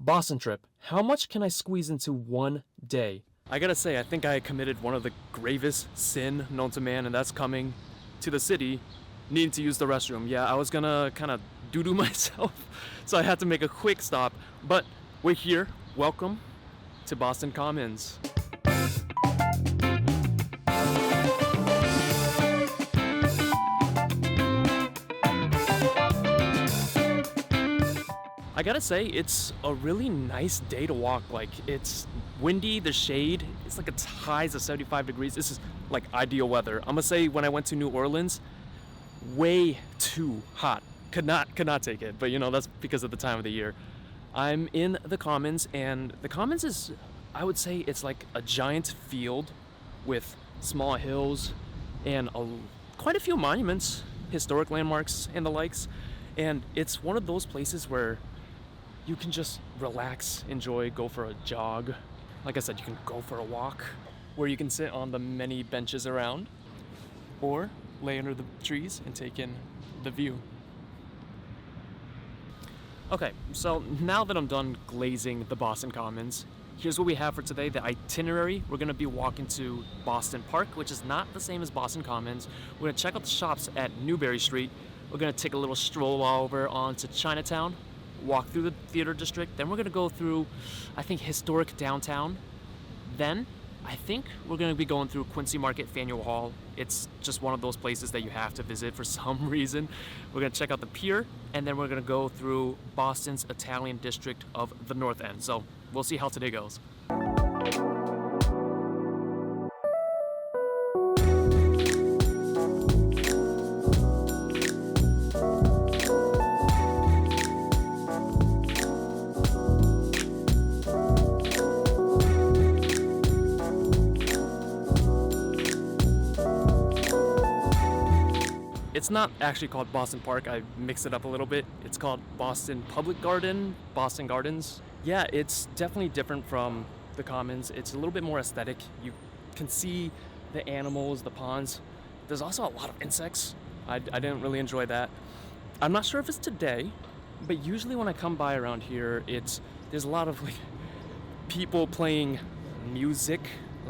Boston trip. How much can I squeeze into one day? I gotta say, I think I committed one of the gravest sin known to man, and that's coming to the city, needing to use the restroom. Yeah, I was gonna kind of doo-doo myself, so I had to make a quick stop. But we're here. Welcome to Boston Commons. I gotta say, it's a really nice day to walk. Like, it's windy, the shade, it's like it's highs of 75 degrees. This is like ideal weather. I'm gonna say when I went to New Orleans, way too hot. Could not take it, but you know, that's because of the time of the year. I'm in the Commons, and the Commons is, I would say it's like a giant field with small hills and quite a few monuments, historic landmarks and the likes. And it's one of those places where you can just relax, enjoy, go for a jog. Like I said, you can go for a walk where you can sit on the many benches around or lay under the trees and take in the view. Okay, so now that I'm done glazing the Boston Commons, here's what we have for today, the itinerary. We're gonna be walking to Boston Park, which is not the same as Boston Commons. We're gonna check out the shops at Newbury Street. We're gonna take a little stroll over onto Chinatown, walk through the theater district, then we're gonna go through, I think, historic downtown. Then I think we're gonna be going through Quincy Market, Faneuil Hall. It's just one of those places that you have to visit for some reason. We're gonna check out the pier, and then we're gonna go through Boston's Italian district of the North End. So we'll see how today goes. It's not actually called Boston Park. I mixed it up a little bit. It's called Boston Public Garden, Boston Gardens. Yeah, it's definitely different from the Commons. It's a little bit more aesthetic. You can see the animals, the ponds. There's also a lot of insects. I didn't really enjoy that. I'm not sure if it's today, but usually when I come by around here, there's a lot of like people playing music,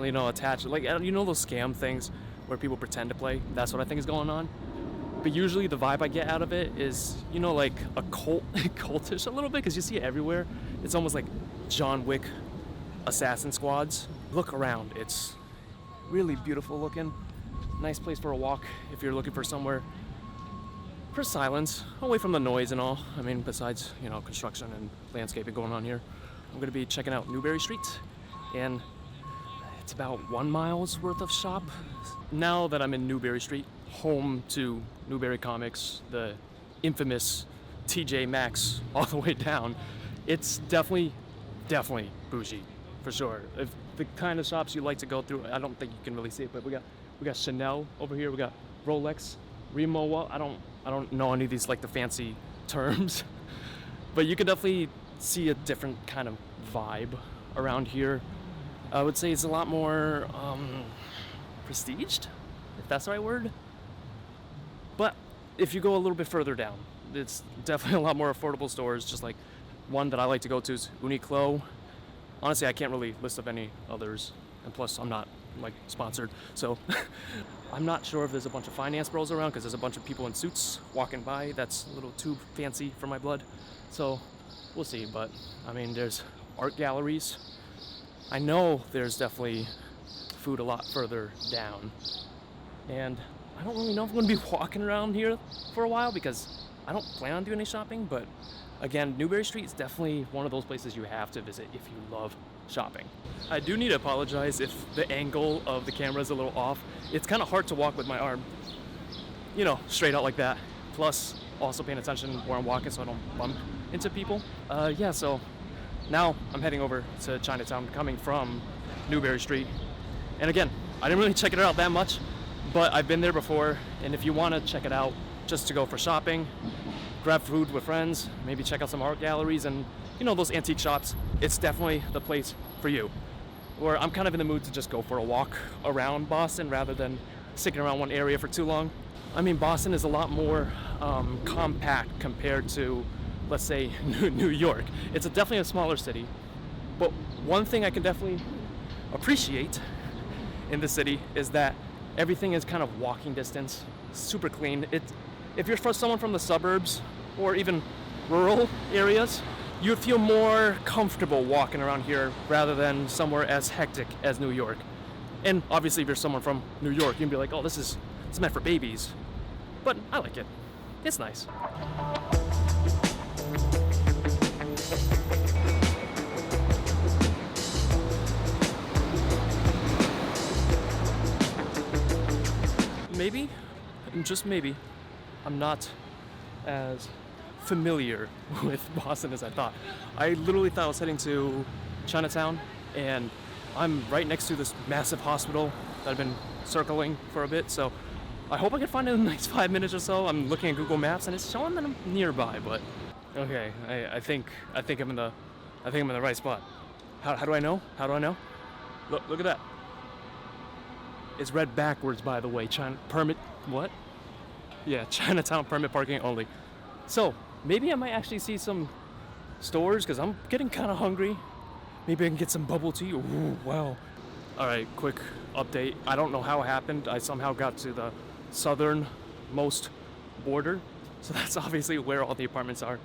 you know, attached. Like, you know those scam things where people pretend to play? That's what I think is going on. But usually the vibe I get out of it is, you know, like a cultish a little bit, because you see it everywhere. It's almost like John Wick assassin squads. Look around. It's really beautiful looking. Nice place for a walk if you're looking for somewhere for silence, away from the noise and all. I mean, besides, you know, construction and landscaping going on here. I'm going to be checking out Newbury Street, and it's about 1 mile's worth of shop. Now that I'm in Newbury Street, home to Newbury Comics, the infamous TJ Maxx all the way down, it's definitely bougie, for sure. If the kind of shops you like to go through, I don't think you can really see it, but we got Chanel over here, we got Rolex, Rimowa. I don't know any of these, like, the fancy terms, but you can definitely see a different kind of vibe around here. I would say it's a lot more prestiged, if that's the right word. But if you go a little bit further down, it's definitely a lot more affordable stores. Just like one that I like to go to is Uniqlo. Honestly, I can't really list up any others, and plus I'm not like sponsored, so I'm not sure if there's a bunch of finance bros around, because there's a bunch of people in suits walking by. That's a little too fancy for my blood, so we'll see. But I mean, there's art galleries. I know there's definitely food a lot further down, and I don't really know if I'm going to be walking around here for a while, because I don't plan on doing any shopping. But again, Newbury Street is definitely one of those places you have to visit if you love shopping. I do need to apologize if the angle of the camera is a little off. It's kind of hard to walk with my arm, you know, straight out like that. Plus, also paying attention where I'm walking so I don't bump into people. Yeah, so now I'm heading over to Chinatown, coming from Newbury Street. And again, I didn't really check it out that much, but I've been there before. And if you want to check it out just to go for shopping, grab food with friends, maybe check out some art galleries and, you know, those antique shops, it's definitely the place for you. Or I'm kind of in the mood to just go for a walk around Boston rather than sticking around one area for too long. I mean, Boston is a lot more compact compared to let's say, New York. It's definitely a smaller city. But one thing I can definitely appreciate in the city is that everything is kind of walking distance, super clean. If you're someone from the suburbs or even rural areas, you would feel more comfortable walking around here rather than somewhere as hectic as New York. And obviously, if you're someone from New York, you can be like, oh, it's meant for babies. But I like it. It's nice. Maybe, just maybe, I'm not as familiar with Boston as I thought. I literally thought I was heading to Chinatown, and I'm right next to this massive hospital that I've been circling for a bit, so I hope I can find it in the next 5 minutes or so. I'm looking at Google Maps and it's showing that I'm nearby, but okay, I think I'm in the right spot. How do I know? How do I know? Look at that. It's read backwards, by the way. Chinatown permit parking only. So maybe I might actually see some stores because I'm getting kind of hungry. Maybe I can get some bubble tea. Ooh, wow. All right, quick update. I don't know how it happened. I somehow got to the southernmost border. So that's obviously where all the apartments are.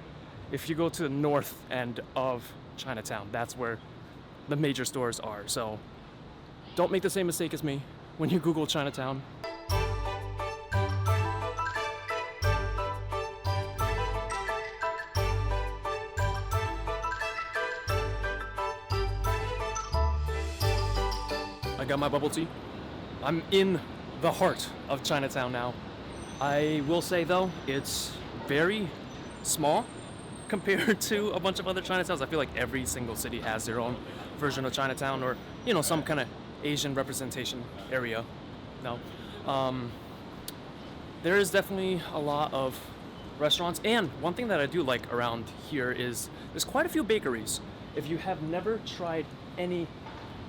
If you go to the north end of Chinatown, that's where the major stores are. So don't make the same mistake as me when you Google Chinatown. I got my bubble tea. I'm in the heart of Chinatown now. I will say though, it's very small compared to a bunch of other Chinatowns. I feel like every single city has their own version of Chinatown, or some kind of Asian representation area. No, there is definitely a lot of restaurants, and one thing that I do like around here is there's quite a few bakeries. If you have never tried any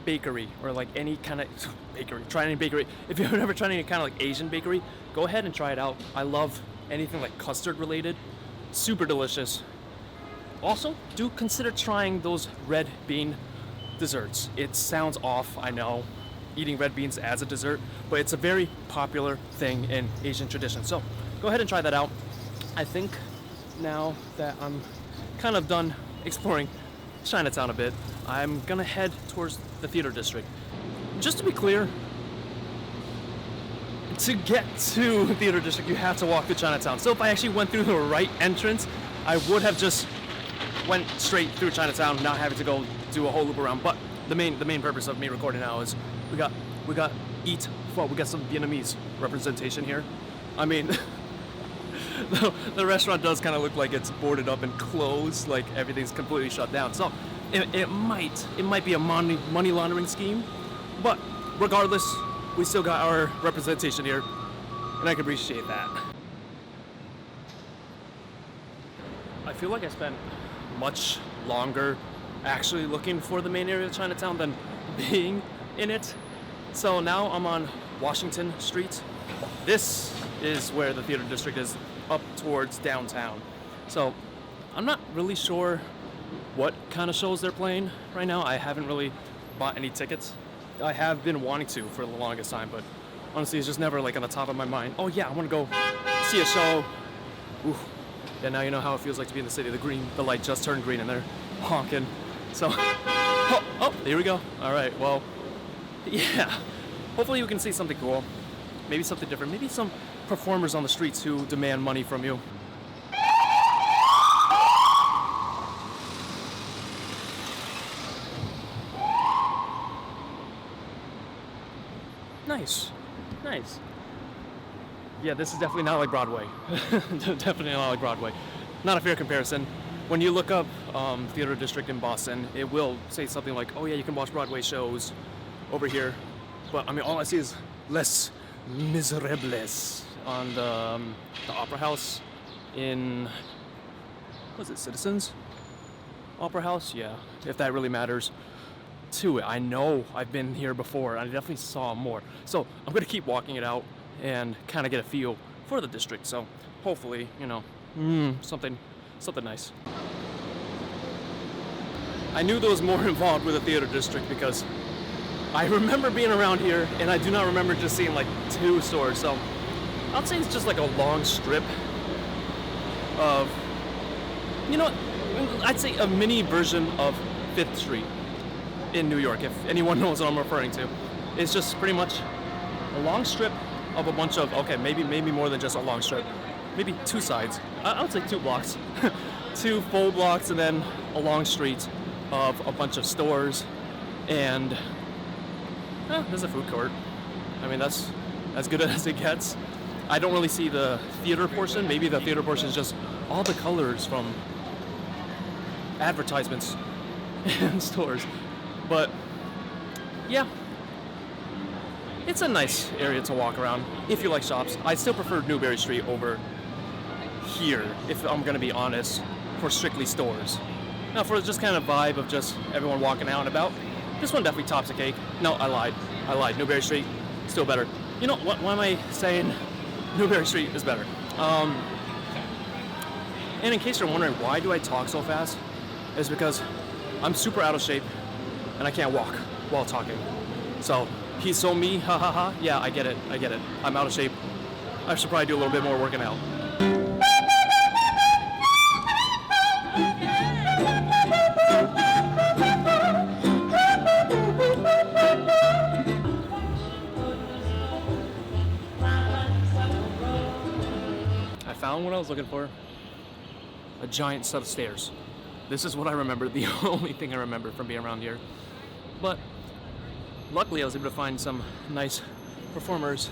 bakery or like any kind of bakery, if you've never tried any kind of like Asian bakery, go ahead and try it out. I love anything like custard related. Super delicious. Also, do consider trying those red bean desserts. It sounds off, I know, eating red beans as a dessert, but it's a very popular thing in Asian tradition. So go ahead and try that out. I think now that I'm kind of done exploring Chinatown a bit, I'm gonna head towards the theater district. Just to be clear, to get to theater district, you have to walk through Chinatown. So if I actually went through the right entrance, I would have just went straight through Chinatown, not having to go do a whole loop around. But the main purpose of me recording now is we got eat. Well, we got some Vietnamese representation here. I mean, the restaurant does kind of look like it's boarded up and closed, like everything's completely shut down. So it might be a money laundering scheme, but regardless, we still got our representation here, and I can appreciate that. I feel like I spent much longer actually looking for the main area of Chinatown than being in it. So now I'm on Washington Street. This is where the theater district is, up towards downtown. So I'm not really sure what kind of shows they're playing right now. I haven't really bought any tickets. I have been wanting to for the longest time, but honestly it's just never like on the top of my mind. Oh yeah, I want to go see a show. Ooh. Yeah, now you know how it feels like to be in the city. The light just turned green and they're honking. So, oh, there we go. All right, well, yeah. Hopefully you can see something cool. Maybe something different. Maybe some performers on the streets who demand money from you. Nice. Yeah, this is definitely not like Broadway. Definitely not like Broadway. Not a fair comparison. When you look up theater district in Boston, it will say something like, oh yeah, you can watch Broadway shows over here. But I mean, all I see is Les Miserables on the Opera House in, was it Citizens Opera House? Yeah, if that really matters to it. I know I've been here before. I definitely saw more. So I'm gonna keep walking it out and kind of get a feel for the district. So hopefully, something something nice. I knew there was more involved with the theater district because I remember being around here and I do not remember just seeing like 2 stores. So I'd say it's just like a long strip of, you know, I'd say a mini version of 5th Street in New York, if anyone knows what I'm referring to. It's just pretty much a long strip of a bunch of, okay, maybe more than just a long strip. Maybe 2 sides. I would say 2 blocks. 2 full blocks and then a long street of a bunch of stores and there's a food court. I mean, that's as good as it gets. I don't really see the theater portion. Maybe the theater portion is just all the colors from advertisements and stores. But yeah, it's a nice area to walk around if you like shops. I still prefer Newbury Street over here, if I'm gonna be honest, for strictly stores. Now for just kind of vibe of just everyone walking out and about, this one definitely tops the cake. No, I lied. Newbury Street, still better. You know, why am I saying Newbury Street is better? And in case you're wondering why do I talk so fast, is because I'm super out of shape and I can't walk while talking. So he's so me, ha ha ha. Yeah, I get it. I'm out of shape. I should probably do a little bit more working out. I found what I was looking for. A giant set of stairs. This is what I remember, the only thing I remember from being around here. But luckily I was able to find some nice performers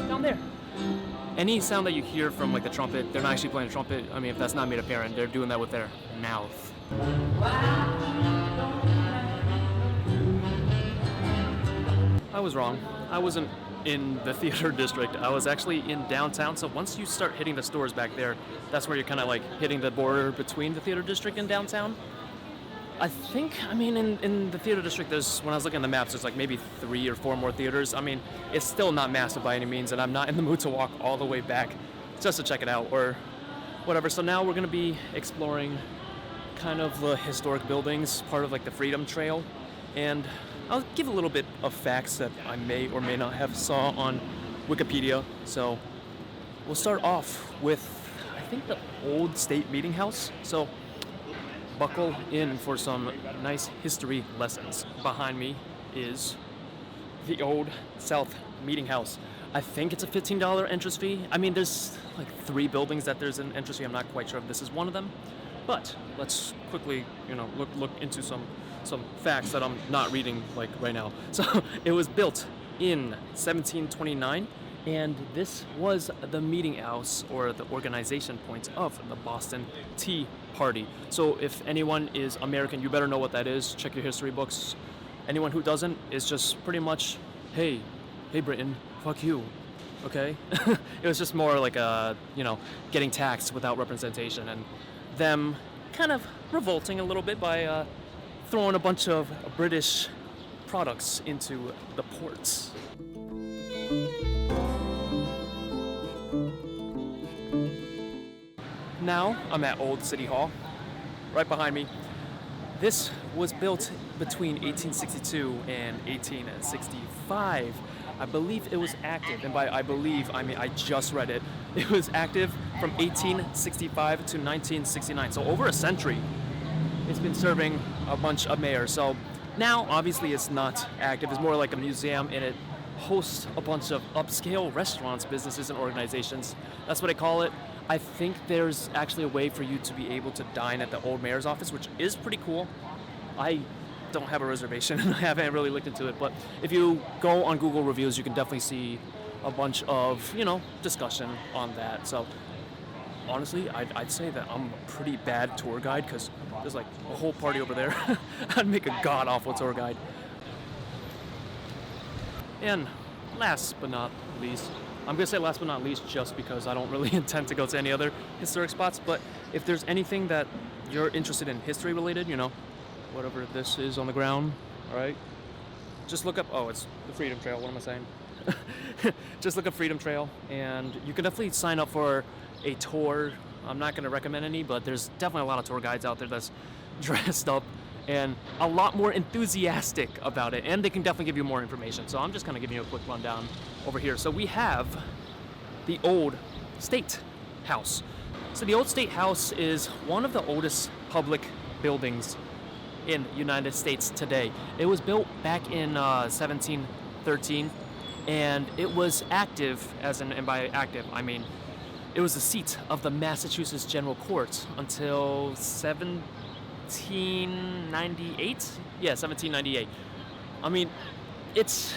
down there. Any sound that you hear from like the trumpet, they're not actually playing a trumpet. I mean, if that's not made apparent, they're doing that with their mouth. I was wrong. I wasn't in the theater district. I was actually in downtown. So once you start hitting the stores back there, that's where you're kind of like hitting the border between the theater district and downtown. I think, in the theater district, when I was looking at the maps, there's like maybe 3 or 4 more theaters. I mean, it's still not massive by any means, and I'm not in the mood to walk all the way back just to check it out or whatever. So now we're gonna be exploring kind of the historic buildings, part of like the Freedom Trail, and I'll give a little bit of facts that I may or may not have saw on Wikipedia. So we'll start off with, I think, the old State Meeting House. So buckle in for some nice history lessons. Behind me is the old South Meeting House. I think it's a $15 entrance fee. I mean, there's like 3 buildings that there's an entrance fee. I'm not quite sure if this is one of them. But let's quickly, look into some facts that I'm not reading like right now. So it was built in 1729, and this was the meeting house or the organization point of the Boston Tea Party. So if anyone is American, you better know what that is. Check your history books. Anyone who doesn't is just pretty much, hey Britain, fuck you. Okay? It was just more like getting taxed without representation, and them kind of revolting a little bit by throwing a bunch of British products into the ports. Now I'm at Old City Hall, right behind me. This was built between 1862 and 1865. I believe it was active, and by I believe, I mean I just read it. It was active from 1865 to 1969, so over a century. It's been serving a bunch of mayors. So now, obviously, it's not active. It's more like a museum, and it hosts a bunch of upscale restaurants, businesses, and organizations. That's what I call it. I think there's actually a way for you to be able to dine at the old mayor's office, which is pretty cool. I don't have a reservation, and I haven't really looked into it, but if you go on Google reviews, you can definitely see a bunch of, discussion on that. So honestly, I'd say that I'm a pretty bad tour guide because there's like a whole party over there. I'd make a god-awful tour guide. And last but not least, I'm gonna say last but not least just because I don't really intend to go to any other historic spots, but if there's anything that you're interested in history related, whatever this is on the ground, all right? Just look up, it's the Freedom Trail, what am I saying? Just look up Freedom Trail, and you can definitely sign up for a tour I'm not going to recommend any, but there's definitely a lot of tour guides out there that's dressed up and a lot more enthusiastic about it, and they can definitely give you more information. So I'm just kind of giving you a quick rundown over here. So we have the old State House. So the old State House is one of the oldest public buildings in the United States today. It was built back in 1713, and it was active, and by active I mean it was the seat of the Massachusetts General Court until 1798. Yeah, 1798. I mean, it's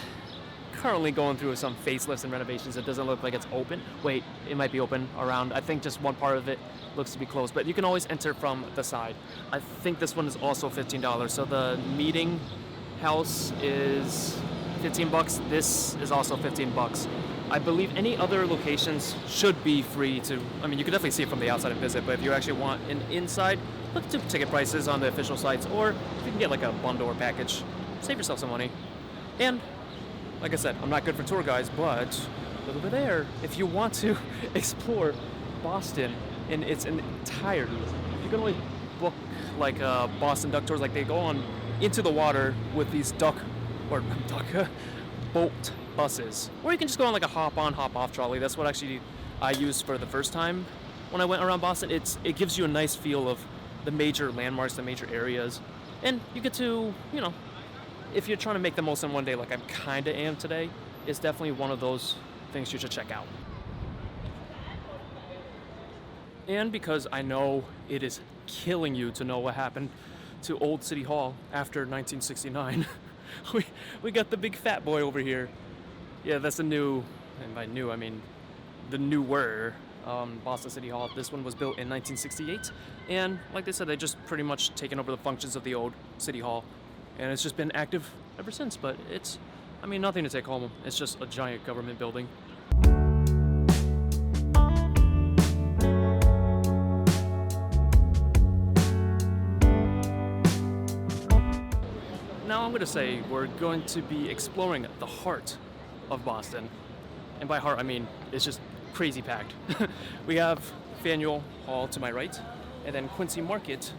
currently going through some facelifts and renovations. It doesn't look like it's open. Wait, it might be open around. I think just one part of it looks to be closed, but you can always enter from the side. I think this one is also $15. So the meeting house is $15. This is also $15. I believe any other locations should be free to, I mean, you can definitely see it from the outside and visit, but if you actually want an inside, look at ticket prices on the official sites, or if you can get like a bundle or package, save yourself some money. And like I said, I'm not good for tour guides, but look over there. If you want to explore Boston in its entirety, you can only book like Boston duck tours, like they go on into the water with these duck boat buses, or you can just go on like a hop on hop off trolley. That's what actually I used for the first time when I went around Boston. It gives you a nice feel of the major landmarks, the major areas, and you get to, you know, if you're trying to make the most in one day like I kinda am today, it's definitely one of those things you should check out. And because I know it is killing you to know what happened to Old City Hall after 1969, we got the big fat boy over here. Yeah, that's the new, and by new I mean the newer Boston City Hall. This one was built in 1968, and like they said, they just pretty much taken over the functions of the old City Hall, and it's just been active ever since. But it's, I mean, nothing to take home. It's just a giant government building. Now I'm going to say we're going to be exploring the heart of Boston. And by heart, I mean it's just crazy packed. We have Faneuil Hall to my right, and then Quincy Market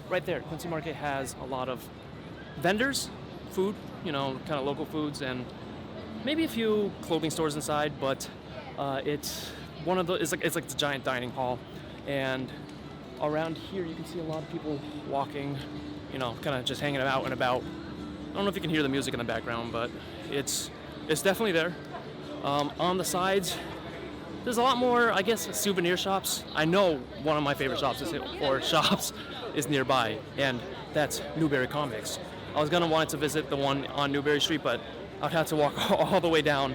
right there. Quincy Market has a lot of vendors, food, you know, kind of local foods, and maybe a few clothing stores inside, but it's one of the, it's like the giant dining hall. And around here you can see a lot of people walking, you know, kind of just hanging out and about. I don't know if you can hear the music in the background, but it's definitely there. On the sides, there's a lot more, I guess, souvenir shops. I know one of my favorite shops is nearby, and that's Newberry Comics. I was gonna want to visit the one on Newberry Street, but I'd have to walk all the way down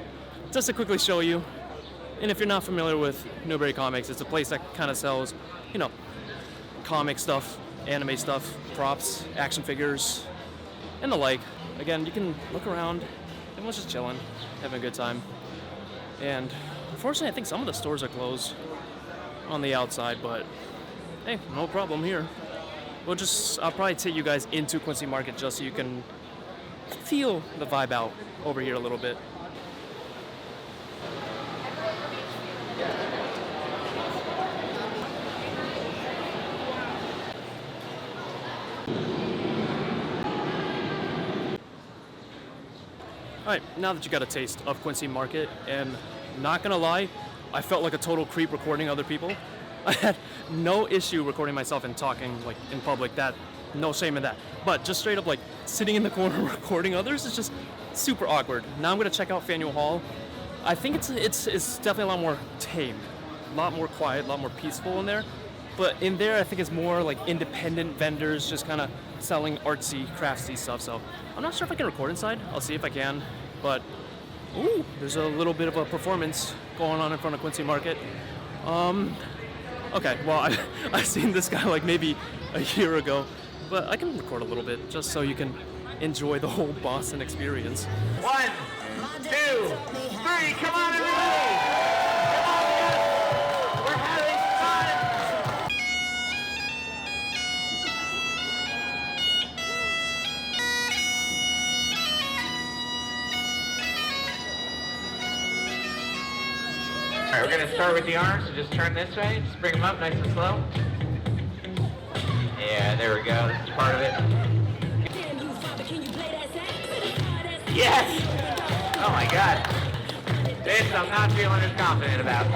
just to quickly show you. And if you're not familiar with Newberry Comics, it's a place that kind of sells, you know, comic stuff, anime stuff, props, action figures, and the like. Again, you can look around. Everyone's just chilling, having a good time. And unfortunately, I think some of the stores are closed on the outside, but hey, no problem here. I'll probably take you guys into Quincy Market just so you can feel the vibe out over here a little bit. Alright, now that you got a taste of Quincy Market, and not gonna lie, I felt like a total creep recording other people. I had no issue recording myself and talking like in public, no shame in that. But just straight up like sitting in the corner recording others is just super awkward. Now I'm gonna check out Faneuil Hall. I think it's definitely a lot more tame, a lot more quiet, a lot more peaceful in there. But in there, I think it's more like independent vendors just kind of selling artsy, craftsy stuff. So I'm not sure if I can record inside. I'll see if I can. But ooh, there's a little bit of a performance going on in front of Quincy Market. Okay, well, I've seen this guy like maybe a year ago, but I can record a little bit just so you can enjoy the whole Boston experience. 1, 2, 3, come on everybody! Alright, we're gonna start with the arms, so just turn this way, just bring them up nice and slow. Yeah, there we go, this is part of it. Yes! Oh my god. This I'm not feeling as confident about.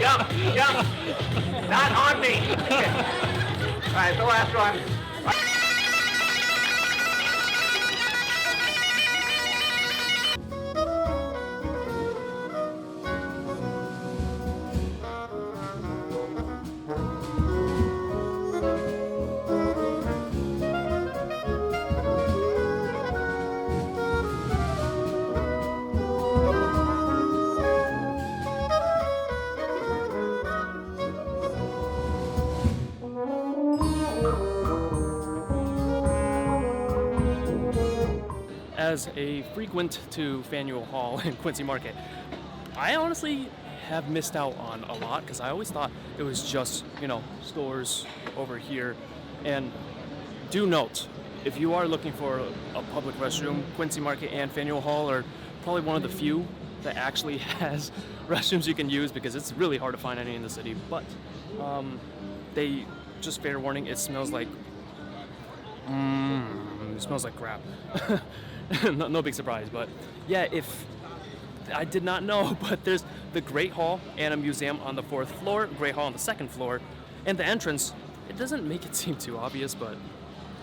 Jump, jump! Not on me! Alright, the last one. As a frequent to Faneuil Hall in Quincy Market, I honestly have missed out on a lot because I always thought it was just, stores over here. And do note, if you are looking for a public restroom, Quincy Market and Faneuil Hall are probably one of the few that actually has restrooms you can use because it's really hard to find any in the city. But they, just fair warning, it smells like crap. No big surprise, but yeah, if I did not know, but there's the Great Hall and a museum on the 4th floor, Great Hall on the 2nd floor, and the entrance, it doesn't make it seem too obvious, but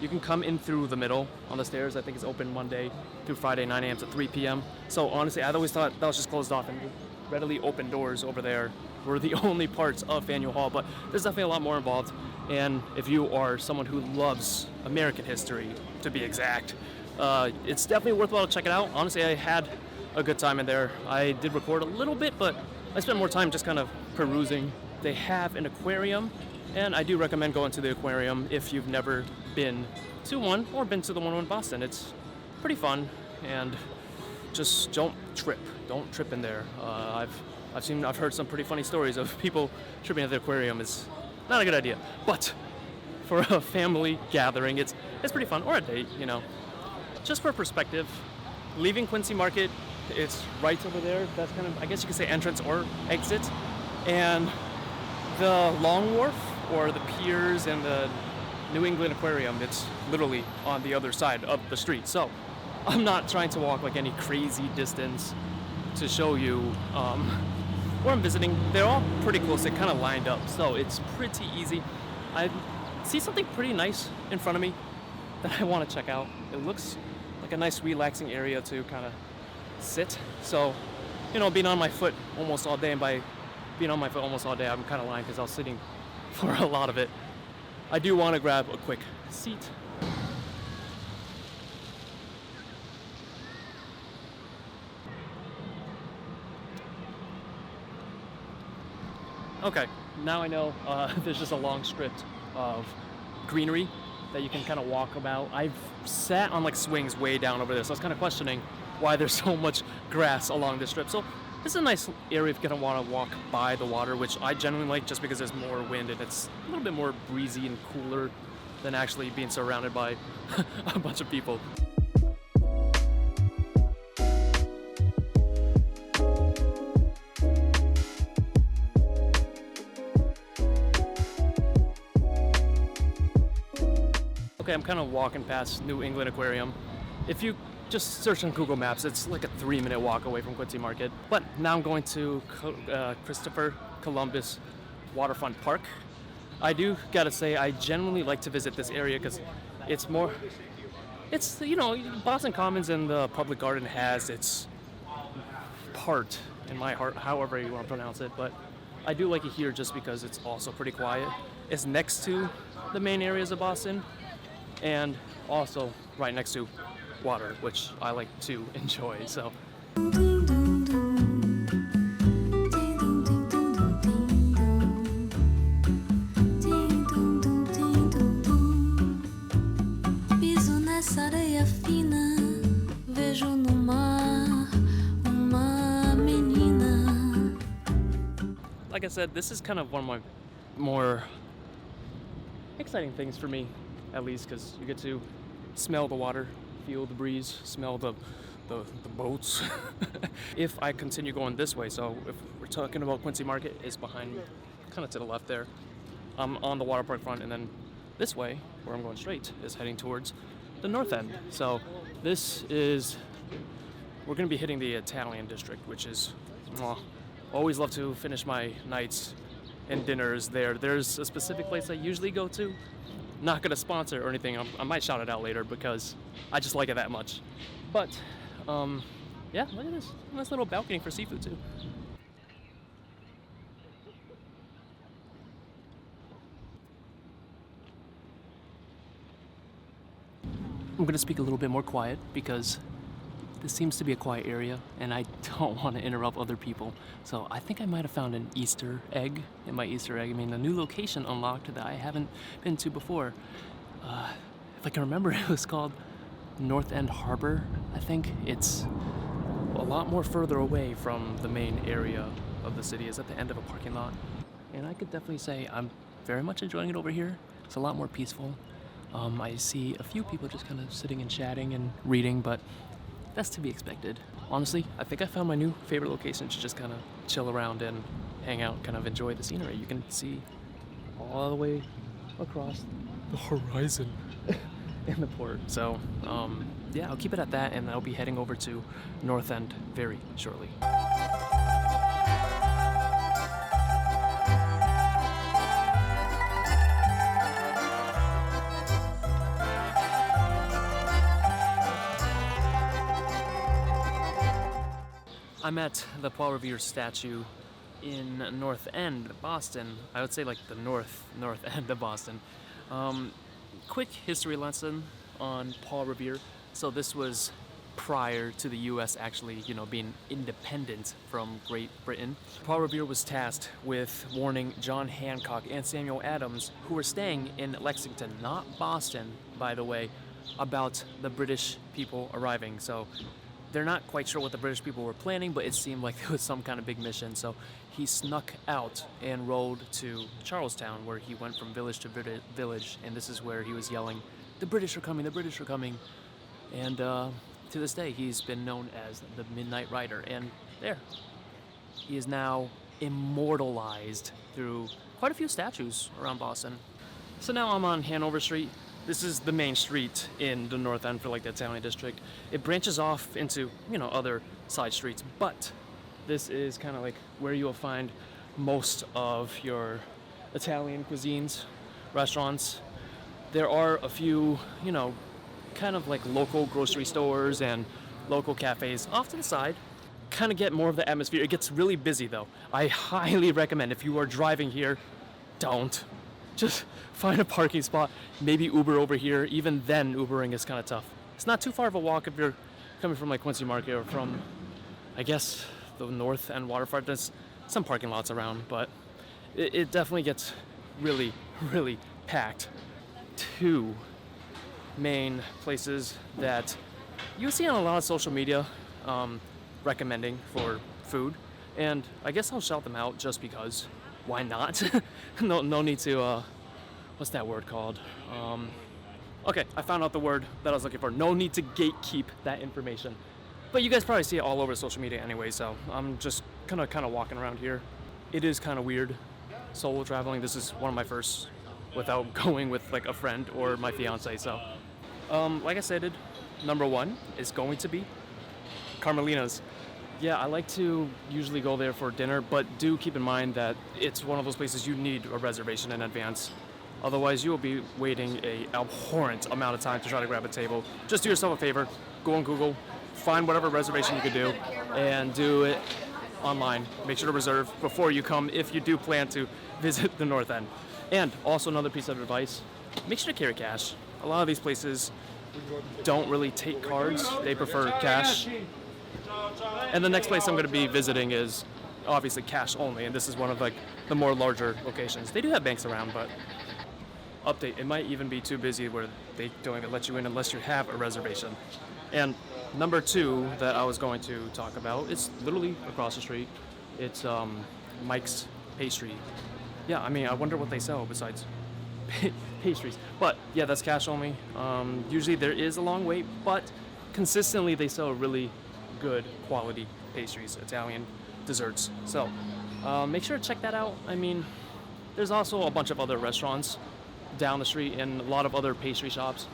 you can come in through the middle on the stairs. I think it's open Monday through Friday, 9 a.m. to 3 p.m. So honestly, I'd always thought that was just closed off, and readily open doors over there were the only parts of Faneuil Hall, but there's definitely a lot more involved. And if you are someone who loves American history, to be exact, it's definitely worthwhile to check it out. Honestly, I had a good time in there. I did record a little bit, but I spent more time just kind of perusing. They have an aquarium, and I do recommend going to the aquarium if you've never been to one or been to the one in Boston. It's pretty fun, and just don't trip. Don't trip in there. I've heard some pretty funny stories of people tripping at the aquarium. Is not a good idea, but for a family gathering, it's pretty fun, or a date, Just for perspective, leaving Quincy Market, it's right over there. That's kind of, I guess you could say, entrance or exit. And the Long Wharf, or the piers and the New England Aquarium, it's literally on the other side of the street. So I'm not trying to walk like any crazy distance to show you where I'm visiting. They're all pretty close. They're kind of lined up, so it's pretty easy. I see something pretty nice in front of me that I want to check out. It looks like a nice relaxing area to kind of sit. So, being on my foot almost all day, and by being on my foot almost all day, I'm kind of lying because I was sitting for a lot of it. I do want to grab a quick seat. Okay, now I know there's just a long strip of greenery that you can kind of walk about. I've sat on like swings way down over there, so I was kind of questioning why there's so much grass along this strip. So this is a nice area if you're gonna want to walk by the water, which I genuinely like just because there's more wind and it's a little bit more breezy and cooler than actually being surrounded by a bunch of people. Okay, I'm kind of walking past New England Aquarium. If you just search on Google Maps, it's like a 3-minute walk away from Quincy Market. But now I'm going to Christopher Columbus Waterfront Park. I do gotta say, I genuinely like to visit this area because it's Boston Commons and the Public Garden has its part in my heart, however you want to pronounce it. But I do like it here just because it's also pretty quiet. It's next to the main areas of Boston, and also right next to water, which I like to enjoy. So piso nessa areia fina, vejo no mar uma menina. like I said, this is kind of one of my more exciting things for me, at least, because you get to smell the water, feel the breeze, smell the boats. If I continue going this way, so if we're talking about Quincy Market, is behind me, kind of to the left there. I'm on the water park front, and then this way, where I'm going straight, is heading towards the north end. So this is, we're going to be hitting the Italian district, which is, always love to finish my nights and dinners there. There's a specific place I usually go to. Not going to sponsor or anything. I might shout it out later because I just like it that much. But, yeah, look at this. Nice little balcony for seafood, too. I'm going to speak a little bit more quiet because this seems to be a quiet area and I don't want to interrupt other people. So I think I might have found an Easter egg in my Easter egg. I mean, a new location unlocked that I haven't been to before. If I can remember, it was called North End Harbor, I think. It's a lot more further away from the main area of the city. It's at the end of a parking lot. And I could definitely say I'm very much enjoying it over here. It's a lot more peaceful. I see a few people just kind of sitting and chatting and reading, but that's to be expected. Honestly, I think I found my new favorite location to just kind of chill around and hang out, kind of enjoy the scenery. You can see all the way across the horizon in the port. So, yeah, I'll keep it at that, and I'll be heading over to North End very shortly. I'm at the Paul Revere statue in North End, Boston. I would say like the north end of Boston. Quick history lesson on Paul Revere. So this was prior to the U.S. actually, being independent from Great Britain. Paul Revere was tasked with warning John Hancock and Samuel Adams, who were staying in Lexington, not Boston, by the way, about the British people arriving. So they're not quite sure what the British people were planning, but it seemed like it was some kind of big mission. So he snuck out and rode to Charlestown, where he went from village to village, and this is where he was yelling, "The British are coming, the British are coming." And to this day, he's been known as the Midnight Rider. And there, he is now immortalized through quite a few statues around Boston. So now I'm on Hanover Street. This is the main street in the North End for like the Italian district. It branches off into, other side streets, but this is kind of like where you'll find most of your Italian cuisines, restaurants. There are a few, kind of like local grocery stores and local cafes off to the side. Kind of get more of the atmosphere. It gets really busy though. I highly recommend, if you are driving here, don't. Just find a parking spot, maybe Uber over here. Even then, Ubering is kind of tough. It's not too far of a walk if you're coming from like Quincy Market or from, I guess, the North End waterfront. There's some parking lots around, but it definitely gets really, really packed. Two main places that you see on a lot of social media recommending for food, and I guess I'll shout them out just because. Why not? No need to, what's that word called? Okay, I found out the word that I was looking for. No need to gatekeep that information. But you guys probably see it all over social media anyway, so I'm just kind of walking around here. It is kind of weird solo traveling. This is one of my first without going with like a friend or my fiance. So, like I said, number one is going to be Carmelina's. Yeah, I like to usually go there for dinner, but do keep in mind that it's one of those places you need a reservation in advance. Otherwise, you will be waiting an abhorrent amount of time to try to grab a table. Just do yourself a favor, go on Google, find whatever reservation you can do, and do it online. Make sure to reserve before you come if you do plan to visit the North End. And also another piece of advice, make sure to carry cash. A lot of these places don't really take cards, they prefer cash. And the next place I'm going to be visiting is obviously cash only, and this is one of like the more larger locations. They do have banks around, but update, it might even be too busy where they don't even let you in unless you have a reservation. And number two that I was going to talk about, it's literally across the street. It's Mike's Pastry. Yeah, I mean, I wonder what they sell besides pastries. But yeah, that's cash only. Usually there is a long wait, but consistently they sell really good quality pastries, Italian desserts. So make sure to check that out. I mean, there's also a bunch of other restaurants down the street and a lot of other pastry shops.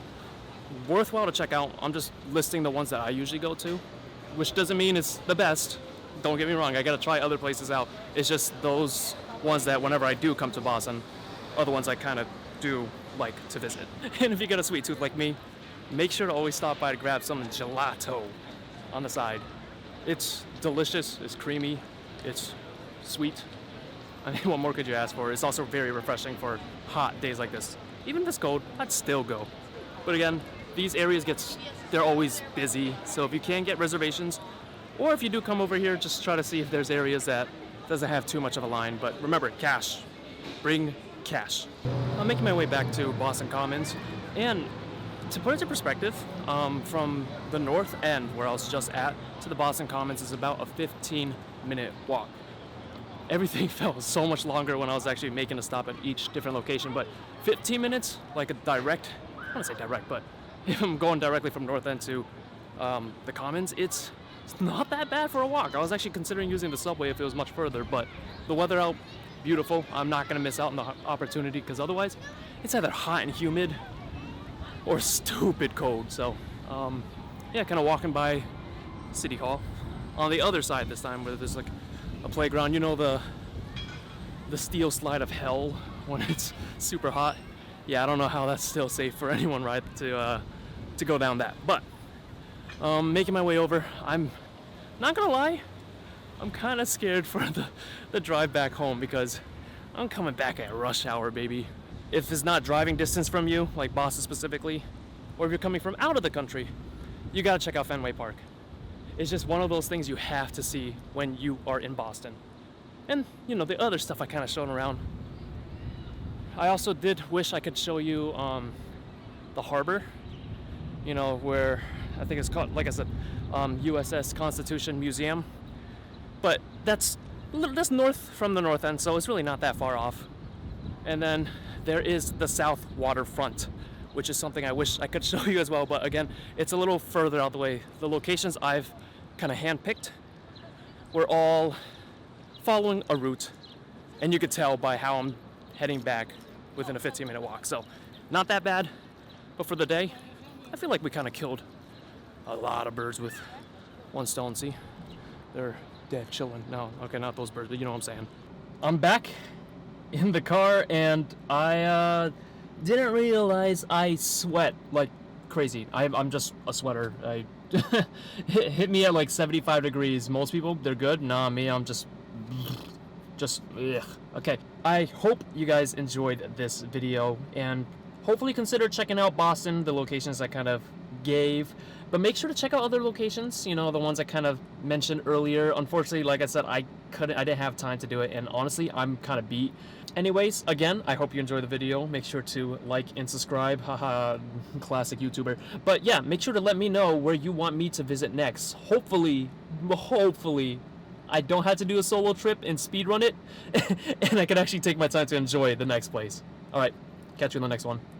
Worthwhile to check out. I'm just listing the ones that I usually go to, which doesn't mean it's the best. Don't get me wrong, I gotta try other places out. It's just those ones that whenever I do come to Boston are the ones I kind of do like to visit. And if you got a sweet tooth like me, make sure to always stop by to grab some gelato on the side. It's delicious, it's creamy, it's sweet. I mean, what more could you ask for? It's also very refreshing for hot days like this. Even if it's cold, I'd still go. But again, these areas they're always busy, so if you can get reservations, or if you do come over here, just try to see if there's areas that doesn't have too much of a line. But remember, cash. Bring cash. I'm making my way back to Boston Commons, and to put it into perspective, from the north end, where I was just at, to the Boston Commons is about a 15-minute walk. Everything felt so much longer when I was actually making a stop at each different location, but 15 minutes, like a direct, I don't want to say direct, but if I'm going directly from north end to the Commons, it's not that bad for a walk. I was actually considering using the subway if it was much further, but the weather out, beautiful. I'm not going to miss out on the opportunity because otherwise it's either hot and humid or stupid cold. So, yeah, kind of walking by City Hall. On the other side this time, where there's like a playground, you know, the steel slide of hell when it's super hot. Yeah, I don't know how that's still safe for anyone, right, to go down that. But making my way over, I'm not gonna lie, I'm kind of scared for the drive back home because I'm coming back at rush hour, baby. If it's not driving distance from you, like Boston specifically, or if you're coming from out of the country, you gotta check out Fenway Park. It's just one of those things you have to see when you are in Boston. And, you know, the other stuff I kind of showed around. I also did wish I could show you the harbor, you know, where I think it's called, like I said, USS Constitution Museum. But that's north from the north end, so it's really not that far off. And then there is the South Waterfront, which is something I wish I could show you as well. But again, it's a little further out the way. The locations I've kind of handpicked were all following a route, and you could tell by how I'm heading back within a 15-minute walk. So not that bad, but for the day, I feel like we kind of killed a lot of birds with one stone. See, they're dead, chilling. No, okay, not those birds, but you know what I'm saying. I'm back in the car, and I didn't realize I sweat like crazy. I'm just a sweater. I hit me at like 75 degrees. Most people, they're good. Nah, me, I'm just ugh. Okay, I hope you guys enjoyed this video, and hopefully consider checking out Boston, the locations I kind of gave. But make sure to check out other locations, you know, the ones I kind of mentioned earlier. Unfortunately, like I said, I didn't have time to do it, and honestly, I'm kind of beat. Anyways, again, I hope you enjoyed the video. Make sure to like and subscribe. Haha, classic YouTuber. But yeah, make sure to let me know where you want me to visit next. Hopefully, I don't have to do a solo trip and speedrun it, and I can actually take my time to enjoy the next place. All right, catch you in the next one.